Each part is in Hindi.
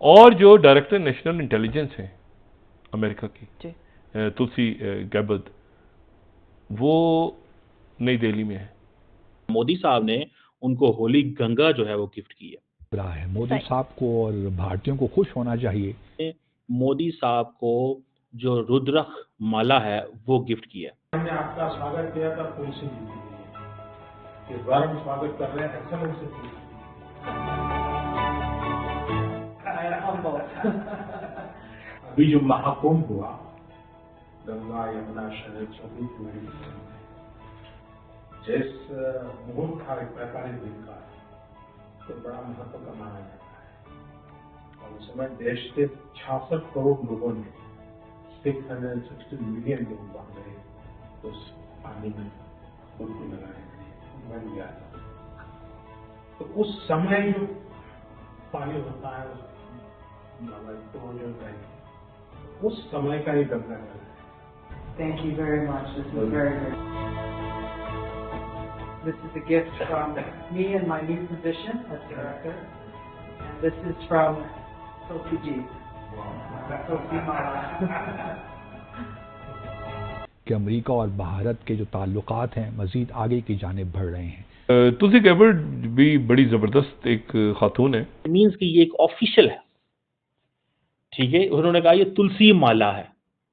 और जो डायरेक्टर नेशनल इंटेलिजेंस है अमेरिका की, जी। तुलसी गैबर्ट, वो नई दिल्ली में है। मोदी साहब ने उनको होली गंगा जो है वो गिफ्ट की रहा है। मोदी साहब को और भारतीयों को खुश होना चाहिए। है। मोदी साहब को जो रुद्रक माला है वो गिफ्ट की है। हमने आपका स्वागत किया था तुलसी जी के लिए, इस बार हम स्वागत कर रहे हैं एक्सेलेंसी तुलसी जी। अभी जो महाकुंभ हुआ, गंगा यमुना शरद सभी पूरी, जिस मुहूर्त था 45 दिन का, तो बड़ा महत्व का माना जाता है। और उस समय देश के 66 करोड़ लोगों ने 660 मिलियन लोग वहां गए उस पानी में डुबकी लगाने के लिए, बन गया था। तो उस समय जो पानी होता है तो जो है उस समय का ही गंगा जल है। Thank you very much. This is very good. This is a gift from me in my new position as director, and this is from Tulsi ji. Tulsi Mala. कि अमेरिका और भारत के जो ताल्लुकात हैं मजीद आगे की जानिब बढ़ रहे हैं। तुलसी गैबर्ट भी बड़ी जबरदस्त एक खातून है। मीन्स कि ये एक ऑफिशियल है, ठीक है। उन्होंने कहा ये तुलसी माला है,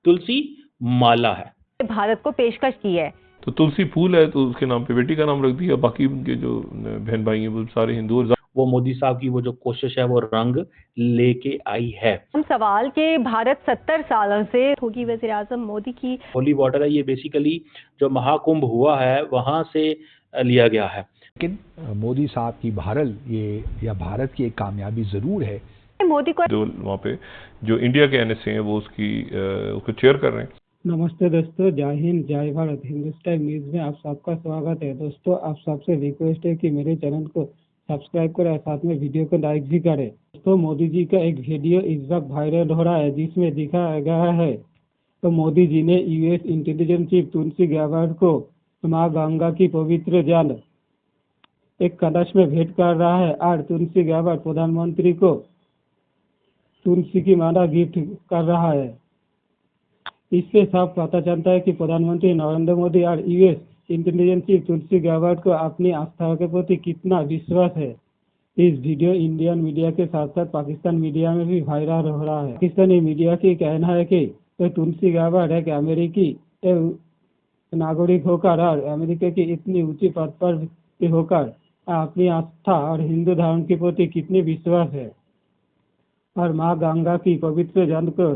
तुलसी माला है। भारत को पेशकश की है। तो तुलसी फूल है तो उसके नाम पे बेटी का नाम रख दिया, बाकी उनके जो बहन भाई हैं वो सारे हिंदू। वो मोदी साहब की वो जो कोशिश है वो रंग लेके आई है। हम सवाल के भारत 70 सालों से होगी वज़ीर आज़म मोदी की होली वाटर है, ये बेसिकली जो महाकुंभ हुआ है वहां से लिया गया है। लेकिन मोदी साहब की बहरहाल ये या भारत की एक कामयाबी जरूर है। मोदी को जो वहाँ पे जो इंडिया के एनएसए हैं वो उसको चेयर कर रहे हैं। नमस्ते दोस्तों, जय हिंद जय भारत। हिंदुस्तान न्यूज में आप सबका स्वागत है। दोस्तों, आप सबसे रिक्वेस्ट है कि मेरे चैनल को सब्सक्राइब करें, साथ में वीडियो को लाइक भी करें। दोस्तों, मोदी जी का एक वीडियो इस वक्त वायरल हो रहा है जिसमें दिखाया गया है तो मोदी जी ने यूएस इंटेलिजेंस चीफ तुलसी गैबर्ट को माँ गंगा की पवित्र जल एक कलश में भेंट कर रहा है और तुलसी गैबर्ट प्रधानमंत्री को तुलसी की माला गिफ्ट कर रहा है। इससे साफ पता चलता है कि प्रधानमंत्री नरेंद्र मोदी और यूएस इंटेलिजेंस चीफ तुलसी गैबर्ट को अपनी आस्था के प्रति कितना विश्वास है। इस वीडियो इंडियन मीडिया के साथ साथ पाकिस्तान मीडिया में भी वायरल हो रहा है। पाकिस्तानी मीडिया की कहना है कि तो तुलसी गैबर्ट एक अमेरिकी नागरिक होकर और अमेरिका की इतनी ऊंची पद पर होकर अपनी आस्था और हिंदू धर्म के प्रति कितनी विश्वास है और माँ गंगा की पवित्र जल को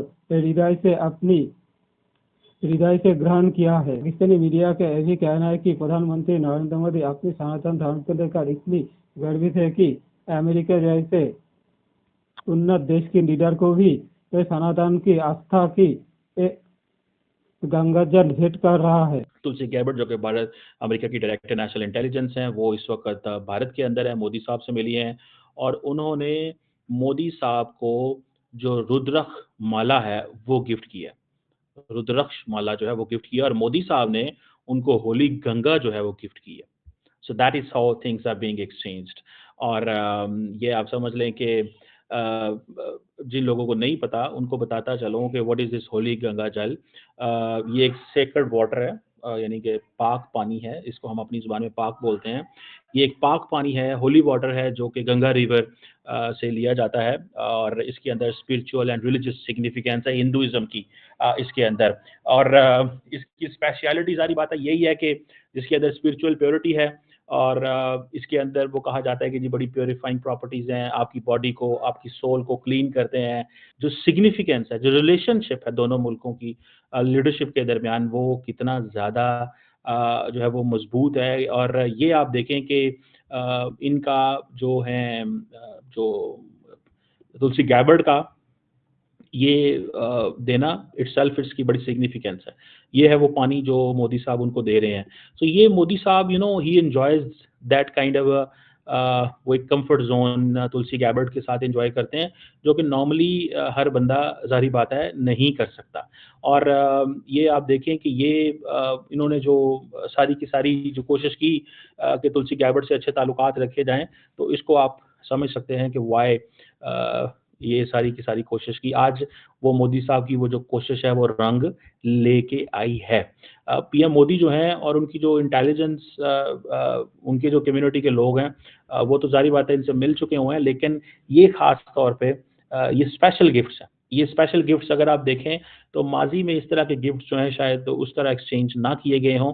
हृदय से ग्रहण किया है। पाकिस्तानी मीडिया का यह भी कहना है कि प्रधानमंत्री नरेंद्र मोदी अपने सनातन धर्म को लेकर इतनी गर्वित है कि अमेरिका जैसे उन्नत देश के लीडर को भी सनातन की आस्था की गंगा जल भेंट कर रहा है। तुलसी गैबर्ट जो कि भारत अमेरिका की डायरेक्टर नेशनल इंटेलिजेंस हैं, वो इस वक्त भारत के अंदर है, मोदी साहब से मिली हैं और उन्होंने मोदी साहब को जो रुद्रक माला है वो गिफ्ट की है। रुद्राक्ष माला जो है वो गिफ्ट किया और मोदी साहब ने उनको होली गंगा जो है वो गिफ्ट की है। So that is how things are being exchanged. और ये आप समझ लें कि जिन लोगों को नहीं पता उनको बताता चलूँ कि what is this Holi Ganga जल। ये एक सेक्रेड वाटर है, यानी कि पाक पानी है, इसको हम अपनी जुबान में पाक बोलते हैं। ये एक पाक पानी है, होली वाटर है जो कि गंगा रिवर से लिया जाता है और इसके अंदर स्पिरिचुअल एंड रिलीजियस सिग्निफिकेंस है हिंदुइज्म की इसके अंदर। और इसकी स्पेशलिटी सारी बात है यही है कि जिसके अंदर स्पिरिचुअल प्योरिटी है और इसके अंदर वो कहा जाता है कि जी बड़ी प्योरीफाइंग प्रॉपर्टीज़ हैं, आपकी बॉडी को, आपकी सोल को क्लीन करते हैं। जो सिग्निफिकेंस है, जो रिलेशनशिप है दोनों मुल्कों की लीडरशिप के दरमियान, वो कितना ज़्यादा जो है वो मजबूत है। और ये आप देखें कि इनका जो है जो तुलसी गैबर्ट का ये देना इटसेल्फ इसकी बड़ी सिग्निफिकेंस है। ये है वो पानी जो मोदी साहब उनको दे रहे हैं। सो ये मोदी साहब ही एंजॉयज दैट काइंड ऑफ वो एक कंफर्ट जोन तुलसी गैबर्ट के साथ एंजॉय करते हैं जो कि नॉर्मली हर बंदा ज़ाहिर बात है नहीं कर सकता। और ये आप देखें कि ये इन्होंने जो सारी की सारी जो कोशिश की कि तुलसी गैबर्ट से अच्छे ताल्लुकात रखे जाएं, तो इसको आप समझ सकते हैं कि वाई ये सारी की सारी कोशिश की। आज वो मोदी साहब की वो जो कोशिश है वो रंग लेके आई है। पीएम मोदी जो हैं और उनकी जो इंटेलिजेंस उनके जो कम्युनिटी के लोग हैं वो तो ज़ाहिर बात है इनसे मिल चुके हुए हैं, लेकिन ये ख़ास तौर पे ये स्पेशल गिफ्ट्स हैं। ये स्पेशल गिफ्ट्स अगर आप देखें तो माज़ी में इस तरह के गिफ्ट्स जो हैं शायद तो उस तरह एक्सचेंज ना किए गए हों।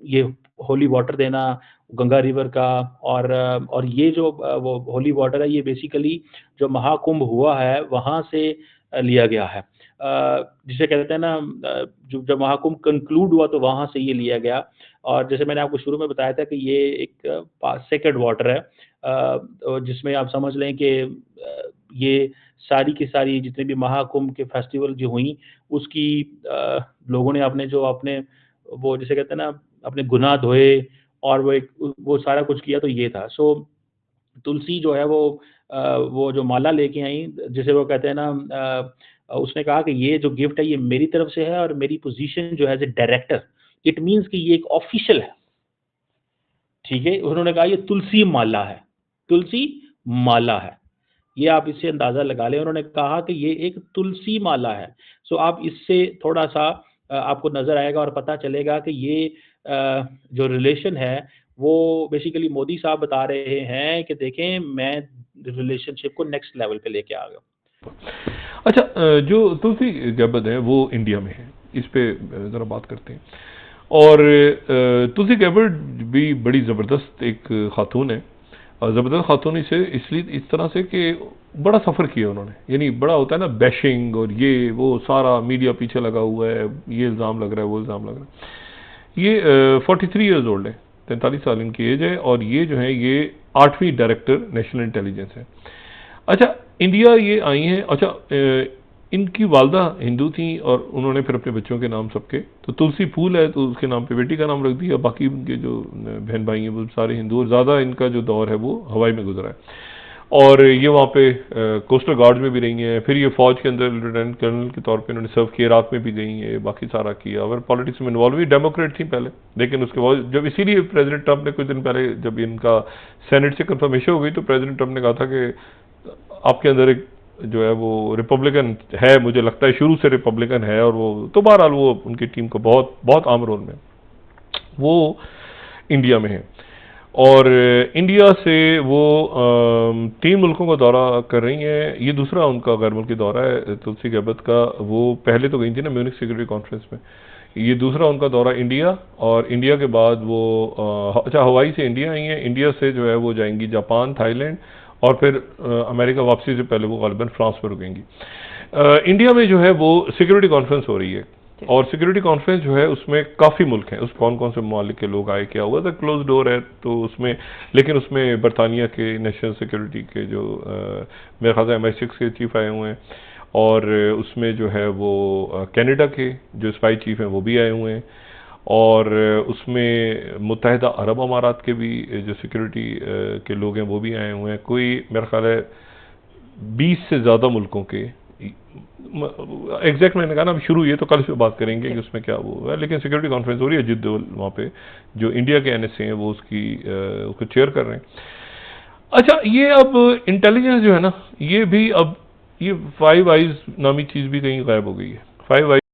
ये होली वाटर देना गंगा रिवर का और ये जो वो होली वाटर है ये बेसिकली जो महाकुंभ हुआ है वहाँ से लिया गया है। जिसे कहते हैं ना जो जब महाकुंभ कंक्लूड हुआ तो वहाँ से ये लिया गया और जैसे मैंने आपको शुरू में बताया था कि ये एक सेक्रेड वाटर है जिसमें आप समझ लें कि ये सारी की सारी जितने भी महाकुंभ के फेस्टिवल जो हुई उसकी लोगों ने अपने वो जिसे कहते हैं ना अपने गुनाह धोए और वो सारा कुछ किया तो ये था। सो तुलसी जो है वो जो माला लेके आई जिसे वो कहते हैं ना उसने कहा कि ये जो गिफ्ट है ये मेरी तरफ से है और मेरी पोजीशन जो है as a director, it means कि ये एक ऑफिशियल है, ठीक है। उन्होंने कहा ये तुलसी माला है, तुलसी माला है, ये आप इससे अंदाज़ा लगा लें। उन्होंने कहा कि ये एक तुलसी माला है। सो आप इससे थोड़ा सा आपको नज़र आएगा और पता चलेगा कि ये जो रिलेशन है वो बेसिकली मोदी साहब बता रहे हैं कि देखें मैं रिलेशनशिप को नेक्स्ट लेवल पे लेके आ गया। अच्छा, जो तुलसी गैबत है वो इंडिया में है, इस पे ज़रा बात करते हैं। और तुलसी गैबत भी बड़ी ज़बरदस्त एक खातून है और ज़बरदस्त खातून इसलिए इस तरह से कि बड़ा सफ़र किया उन्होंने, यानी बड़ा होता है ना बैशिंग और ये वो सारा मीडिया पीछे लगा हुआ है, ये इल्ज़ाम लग रहा है वो इल्ज़ाम लग रहा है। ये 43 ईयर्स ओल्ड है, 43 साल इनकी एज है और ये जो है ये 8वीं डायरेक्टर नेशनल इंटेलिजेंस है। अच्छा, इंडिया ये आई हैं। अच्छा, इनकी वालदा हिंदू थी और उन्होंने फिर अपने बच्चों के नाम सबके तो तुलसी फूल है तो उसके नाम पे बेटी का नाम रख दिया। बाकी उनके जो बहन भाई हैं वो सारे हिंदू और ज़्यादा इनका जो दौर है वो हवाई में गुजरा है और ये वहाँ पे कोस्टल गार्ड में भी रही हैं। फिर ये फ़ौज के अंदर लेफ्टिनेंट कर्नल के तौर पे उन्होंने सर्व किया, इराक में भी गई हैं, बाकी सारा किया और पॉलिटिक्स में इन्वॉल्व हुई। डेमोक्रेट थी पहले, लेकिन उसके बाद जब इसीलिए प्रेसिडेंट ट्रंप ने कुछ दिन पहले जब इनका सेनेट से कंफर्मेशन हो गई तो प्रेसिडेंट ट्रंप ने कहा था कि आपके अंदर एक जो है वो रिपब्लिकन है, मुझे लगता है शुरू से रिपब्लिकन है और वो तो बहरहाल वो उनकी टीम को बहुत बहुत आम रोल में वो इंडिया में है। और इंडिया से वो 3 मुल्कों का दौरा कर रही हैं। ये दूसरा उनका गैर मुल्की दौरा है तुलसी गैबत का। वो पहले तो गई थी ना म्यूनिख सिक्योरिटी कॉन्फ्रेंस में, ये दूसरा उनका दौरा इंडिया और इंडिया के बाद वो अच्छा हवाई से इंडिया आई हैं। इंडिया से जो है वो जाएंगी जापान, थाईलैंड और फिर अमेरिका वापसी से पहले वो गालिबन फ्रांस पर रुकेंगी। इंडिया में जो है वो सिक्योरिटी कॉन्फ्रेंस हो रही है और सिक्योरिटी कॉन्फ्रेंस जो है उसमें काफ़ी मुल्क हैं, उस कौन कौन से ममालिक के लोग आए, क्या हुआ था, क्लोज डोर है तो उसमें, लेकिन उसमें बरतानिया के नेशनल सिक्योरिटी के जो मेरे ख्याल से MI6 के चीफ आए हुए हैं और उसमें जो है वो कनाडा के जो स्पाई चीफ हैं वो भी आए हुए हैं और उसमें मुत्तहिदा अरब अमारात के भी जो सिक्योरिटी के लोग हैं वो भी आए हुए हैं। कोई मेरा ख्याल है 20 से ज़्यादा मुल्कों के एग्जैक्ट मैंने कहा ना, अब शुरू हुई है तो कल से बात करेंगे कि उसमें क्या वो है, लेकिन सिक्योरिटी कॉन्फ्रेंस हो रही है जिद्दो वहाँ पे जो इंडिया के NSA हैं वो उसको चेयर कर रहे हैं। अच्छा, ये अब इंटेलिजेंस जो है ना ये भी अब ये 5 आइज नामी चीज़ भी कहीं गायब हो गई है। 5 आइज